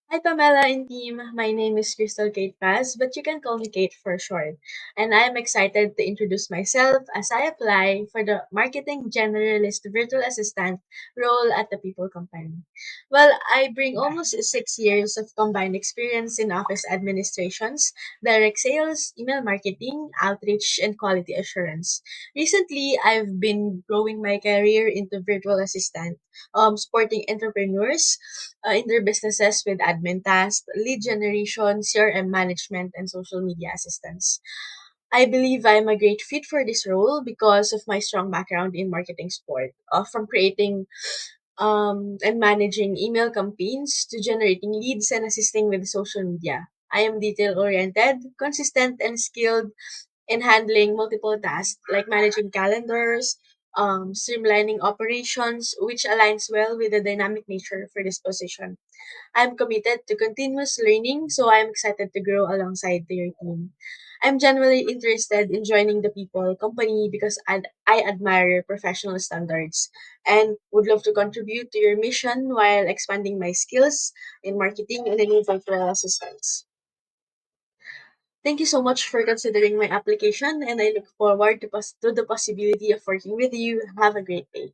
Hi Pamela and team. My name is Crystal Kate Paz, but you can call me Kate for short. And I am excited to introduce myself as I apply for the Marketing Generalist Virtual Assistant role at the People Company. Well, I bring almost 6 years of combined experience in office administrations, direct sales, email marketing, outreach, and quality assurance. Recently, I've been growing my career into virtual assistant, supporting entrepreneurs in their businesses with admin tasks, lead generation, CRM management, and social media assistance. I believe I'm a great fit for this role because of my strong background in marketing support, from creating and managing email campaigns to generating leads and assisting with social media. I am detail oriented, consistent, and skilled in handling multiple tasks like managing calendars, streamlining operations, which aligns well with the dynamic nature for this position. I'm committed to continuous learning, so I'm excited to grow alongside your team. I'm genuinely interested in joining the people company because I admire your professional standards and would love to contribute to your mission while expanding my skills in marketing and in virtual assistance. Thank you so much for considering my application, and I look forward to the possibility of working with you. Have a great day.